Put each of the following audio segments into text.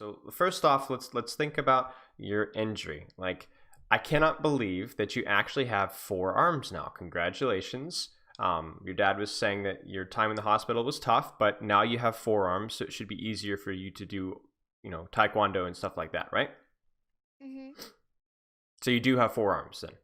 So first off, let's think about your injury. Like, I cannot believe that you actually have 4 arms now. Congratulations. Your dad was saying that your time in the hospital was tough, but now you have 4 arms, so it should be easier for you to do, taekwondo and stuff like that, right? Mhm. So you do have 4 arms then.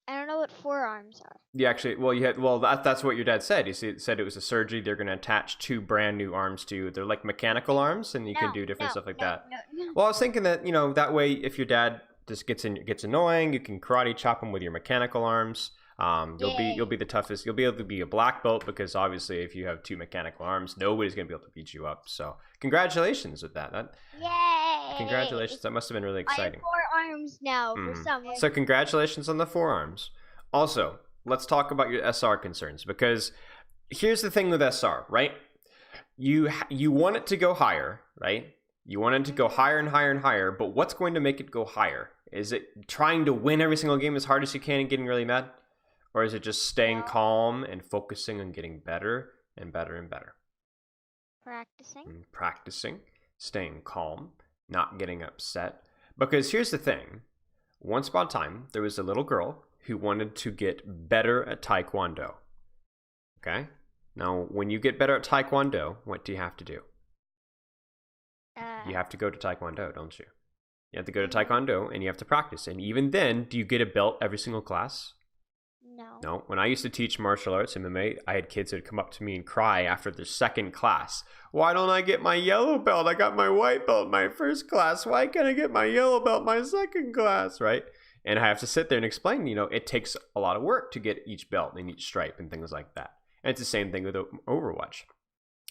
I don't know what forearms are. You actually, that's what your dad said. Said it was a surgery. They're going to attach 2 brand new arms to you. They're like mechanical arms, and you can do different stuff like that. No. Well, I was thinking that, that way, if your dad just gets annoying, you can karate chop him with your mechanical arms. You'll be the toughest. You'll be able to be a black belt because obviously, if you have 2 mechanical arms, nobody's going to be able to beat you up. So, congratulations with that. Yay! Congratulations. That must have been really exciting. I have 4 arms now for some reason. So congratulations on the 4 arms. Also, let's talk about your SR concerns, because here's the thing with SR, right? You want it to go higher, right? You want it to go higher and higher and higher, but what's going to make it go higher? Is it trying to win every single game as hard as you can and getting really mad? Or is it just staying calm and focusing on getting better and better and better? Practicing, staying calm, not getting upset. Because here's the thing. Once upon a time, there was a little girl who wanted to get better at taekwondo. Okay? Now, when you get better at taekwondo, what do you have to do? You have to go to taekwondo, don't you? You have to go to taekwondo and you have to practice. And even then, do you get a belt every single class? No. When I used to teach martial arts, MMA, I had kids that would come up to me and cry after their second class. Why don't I get my yellow belt? I got my white belt my first class. Why can't I get my yellow belt my second class, right? And I have to sit there and explain, it takes a lot of work to get each belt and each stripe and things like that. And it's the same thing with Overwatch.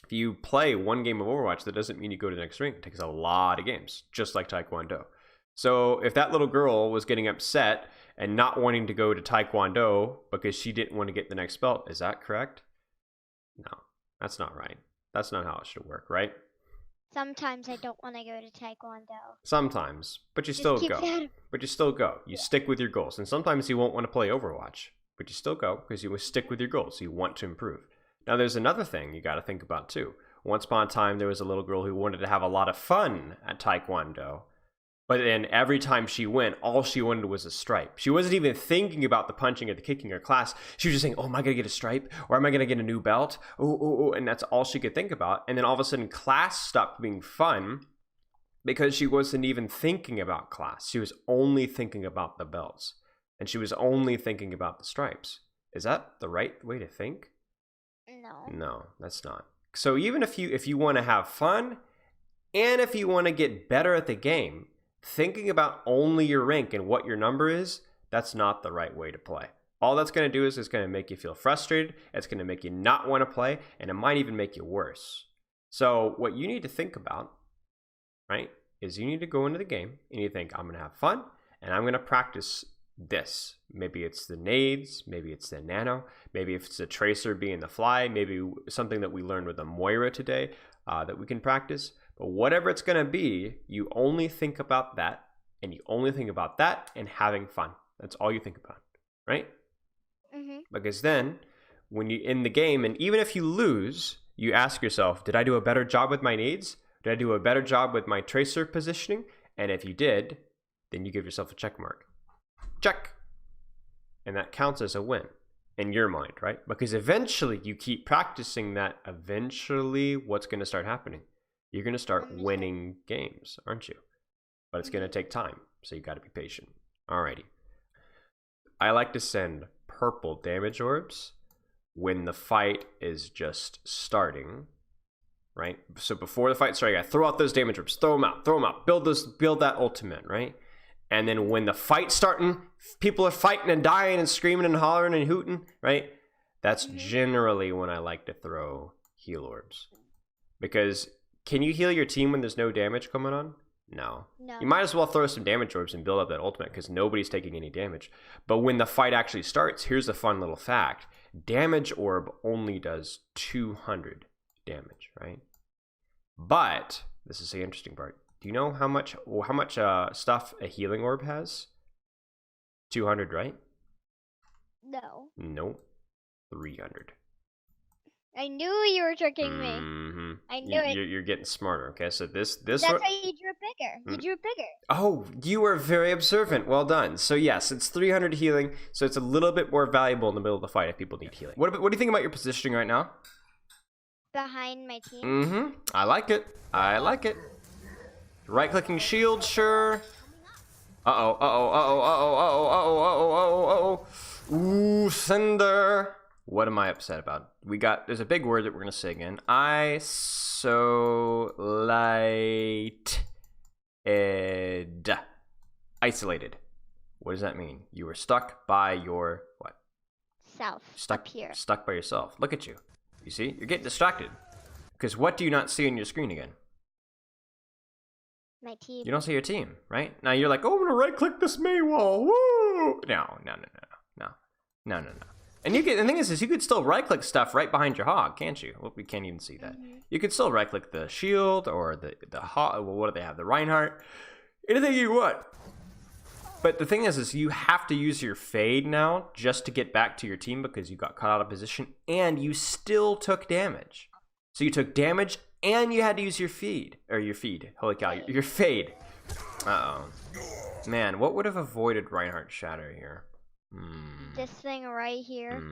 If you play one game of Overwatch, that doesn't mean you go to the next ring. It takes a lot of games, just like Taekwondo. So if that little girl was getting upset and not wanting to go to Taekwondo because she didn't want to get the next belt, is that correct? No, that's not right. That's not how it should work, right? Sometimes I don't want to go to Taekwondo. Sometimes, but you still go. You stick with your goals. And sometimes you won't want to play Overwatch, but you still go because you will stick with your goals. You want to improve. Now, there's another thing you got to think about too. Once upon a time, there was a little girl who wanted to have a lot of fun at Taekwondo. But then every time she went, all she wanted was a stripe. She wasn't even thinking about the punching or the kicking or class. She was just saying, oh, am I going to get a stripe? Or am I going to get a new belt? Oh. And that's all she could think about. And then all of a sudden, class stopped being fun because she wasn't even thinking about class. She was only thinking about the belts. And she was only thinking about the stripes. Is that the right way to think? No, that's not. So even if you want to have fun and if you want to get better at the game, thinking about only your rank and what your number is, that's not the right way to play. All that's going to do is it's going to make you feel frustrated. It's going to make you not want to play, and it might even make you worse. So what you need to think about, right, is you need to go into the game and you think, I'm going to have fun and I'm going to practice this. Maybe it's the nades, maybe it's the nano, maybe if it's a tracer being the fly, maybe something that we learned with the Moira today that we can practice. But whatever it's going to be, you only think about that, and you only think about that and having fun. That's all you think about, right? Because then when you in the game, and even if you lose, you ask yourself, did I do a better job with my nades? Did I do a better job with my tracer positioning? And if you did, then you give yourself a check mark. Check. And that counts as a win in your mind, right? Because eventually you keep practicing that. Eventually, what's going to start happening? You're going to start winning games, aren't you? But it's going to take time, so you got to be patient. Alrighty. I like to send purple damage orbs when the fight is just starting, right? So before the fight starts, I throw out those damage orbs, throw them out, build that ultimate, right? And then when the fight's starting, people are fighting and dying and screaming and hollering and hooting, right? That's generally when I like to throw heal orbs. Because can you heal your team when there's no damage coming on? No. You might as well throw some damage orbs and build up that ultimate because nobody's taking any damage. But when the fight actually starts, here's a fun little fact. Damage orb only does 200 damage, right? But, this is the interesting part. Do you know how much stuff a healing orb has? 200, right? No. Nope. 300. I knew you were tricking me. I knew it. You're getting smarter. Okay, so this. That's why you drew bigger. You drew bigger. Oh, you are very observant. Well done. So yes, it's 300 healing. So it's a little bit more valuable in the middle of the fight if people need healing. What do you think about your positioning right now? Behind my team. Mm-hmm. I like it. I like it. Right-clicking shield, sure. Uh-oh, uh-oh, uh-oh, uh-oh, uh-oh, uh-oh, uh-oh, uh-oh, uh-oh. Ooh, Cinder. What am I upset about? There's a big word that we're gonna say again. Isolated. What does that mean? You were stuck by your what? Self. Stuck up here. Stuck by yourself. Look at you. You see? You're getting distracted. Because what do you not see on your screen again? My team. You don't see your team, right? Now you're like, oh, I'm gonna right-click this May wall. Woo! No. And the thing is you could still right-click stuff right behind your hog, can't you? Well, we can't even see that. You could still right-click the shield or the hog. Well, what do they have? The Reinhardt. Anything you want. But the thing is you have to use your fade now just to get back to your team because you got caught out of position and you still took damage. So you took damage and you had to use your feed. Holy cow, your fade. Uh-oh. Man, what would have avoided Reinhardt Shatter here? This thing right here.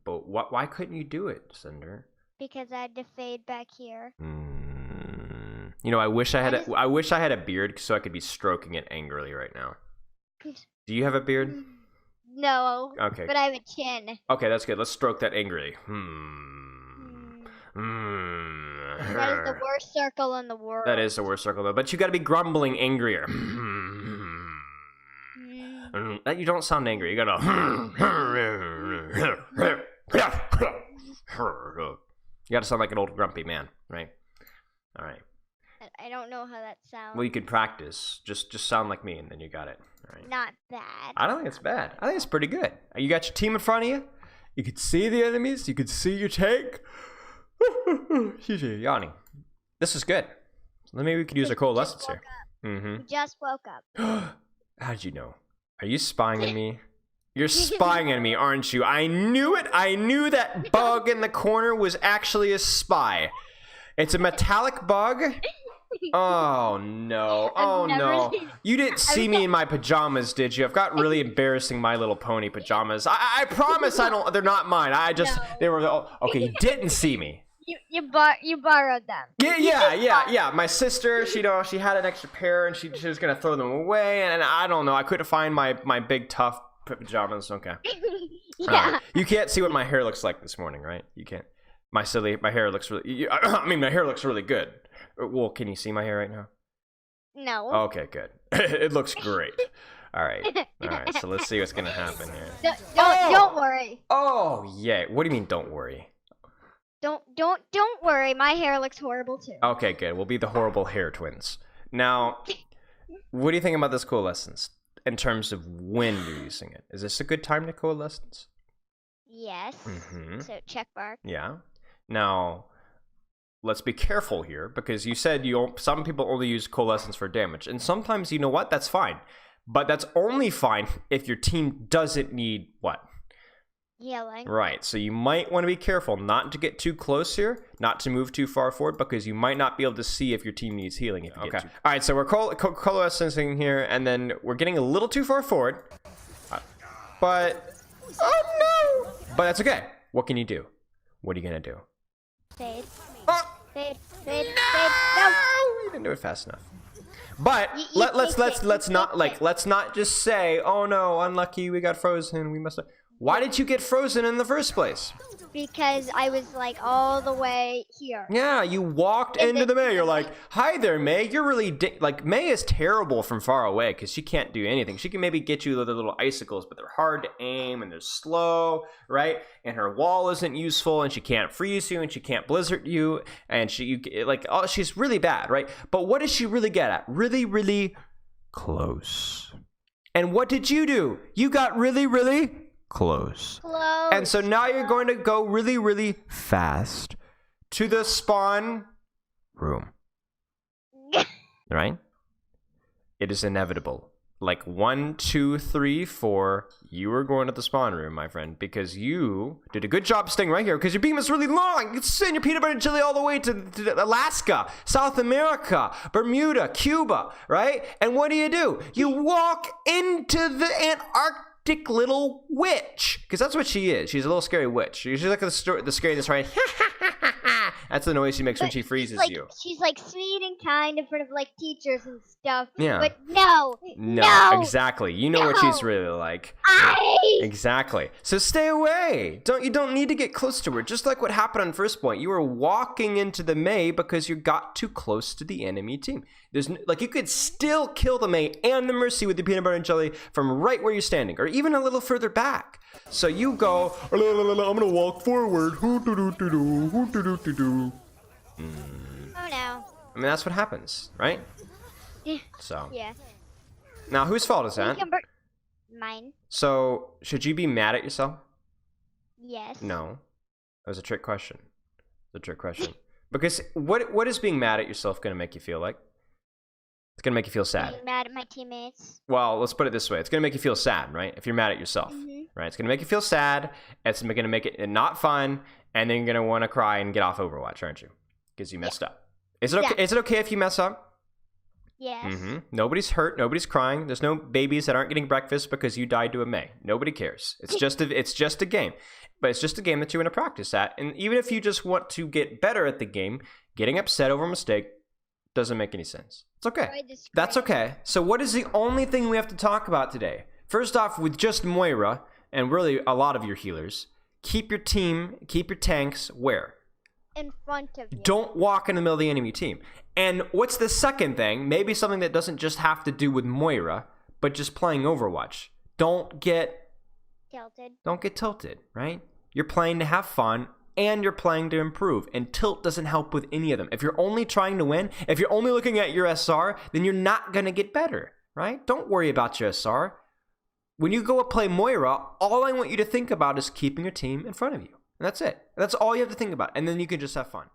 But why couldn't you do it, Cinder? Because I had to fade back here. You know, I wish I had a beard so I could be stroking it angrily right now. Do you have a beard? No. Okay. But I have a chin. Okay, that's good. Let's stroke that angrily. That is the worst circle in the world. That is the worst circle, though. But you got to be grumbling angrier. You don't sound angry. You gotta. You gotta sound like an old grumpy man, right? All right. I don't know how that sounds. Well, you could practice. Just sound like me, and then you got it. All right. Not bad. I don't think it's bad. I think it's pretty good. You got your team in front of you. You could see the enemies. You could see your tank. Excuse me, yawning. This is good. Maybe we could use our coalescence here. We just woke up. How did you know? Are you spying on me? You're spying on me, aren't you? I knew it. I knew that bug in the corner was actually a spy. It's a metallic bug. Oh no. Oh no. You didn't see me in my pajamas, did you? I've got really embarrassing My Little Pony pajamas. I promise they're not mine. They were, okay, you didn't see me. You borrowed them. Yeah. My sister, she had an extra pair and she was gonna throw them away, and I don't know. I couldn't find my big tough pajamas. Okay. Yeah. You can't see what my hair looks like this morning, right? You can't. My hair looks really. My hair looks really good. Well, can you see my hair right now? No. Okay, good. It looks great. All right. So let's see what's gonna happen here. Don't worry. Oh yeah. What do you mean? Don't worry. Don't worry. My hair looks horrible too. Okay, good. We'll be the horrible hair twins. Now, what do you think about this coalescence in terms of when you're using it? Is this a good time to coalescence? Yes. So check mark. Yeah. Now, let's be careful here because you said some people only use coalescence for damage, and sometimes you know what? That's fine, but that's only fine if your team doesn't need what? Healing. Right, so you might want to be careful not to get too close here, not to move too far forward, because you might not be able to see if your team needs healing. If you get too... All right, so we're coalescing here, and then we're getting a little too far forward. But... Oh, no! But that's okay. What can you do? What are you going to do? Fade. Oh! Fade. No! No! You didn't do it fast enough. But let's not just say, oh no, unlucky, we got frozen, we must have... Why did you get frozen in the first place? Because I was like all the way here. Yeah, you walked into the May. You're like, hi there, May. You're really... May is terrible from far away because she can't do anything. She can maybe get you the little icicles, but they're hard to aim and they're slow, right? And her wall isn't useful and she can't freeze you and she can't blizzard you. And she's really bad, right? But what does she really get at? Really, really close. And what did you do? You got really, really... close. And so now you're going to go really, really fast to the spawn room. Right? It is inevitable. like 1, 2, 3, 4, you are going to the spawn room, my friend, because you did a good job staying right here because your beam is really long. You can send your peanut butter and jelly all the way to Alaska, South America, Bermuda, Cuba, right? And what do? You walk into the Antarctic little witch, because that's what she is. She's a little scary witch. She's like the scary that's right. That's the noise she makes when she freezes you. She's like sweet and kind in front of like teachers and stuff. Yeah. But no. Exactly. You know what she's really like. Exactly. So stay away. You don't need to get close to her. Just like what happened on first point. You were walking into the Mei because you got too close to the enemy team. There's you could still kill the Mei and the Mercy with the peanut butter and jelly from right where you're standing, or even a little further back. So you go, I'm gonna walk forward. Oh no. I mean, that's what happens, right? So. Yeah. Now, whose fault is that? Mine. So, should you be mad at yourself? Yes. No. That was a trick question. Because what is being mad at yourself going to make you feel like? It's going to make you feel sad. Being mad at my teammates. Well, let's put it this way. It's going to make you feel sad, right? If you're mad at yourself, right? It's going to make you feel sad. It's going to make it not fun. And then you're going to want to cry and get off Overwatch, aren't you? Because you messed up. Is it okay? Is it okay if you mess up? Yes. Nobody's hurt. Nobody's crying. There's no babies that aren't getting breakfast because you died to a Mei. Nobody cares. It's just a game. But it's just a game that you want to practice at. And even if you just want to get better at the game, getting upset over a mistake doesn't make any sense. It's okay. That's okay. So what is the only thing we have to talk about today? First off, with just Moira, and really a lot of your healers, keep your tanks where? In front of you. Don't walk in the middle of the enemy team. And what's the second thing? Maybe something that doesn't just have to do with Moira, but just playing Overwatch. Don't get tilted, right? You're playing to have fun, and you're playing to improve. And tilt doesn't help with any of them. If you're only trying to win, if you're only looking at your SR, then you're not going to get better, right? Don't worry about your SR. When you go play Moira, all I want you to think about is keeping your team in front of you. And that's it. That's all you have to think about. And then you can just have fun.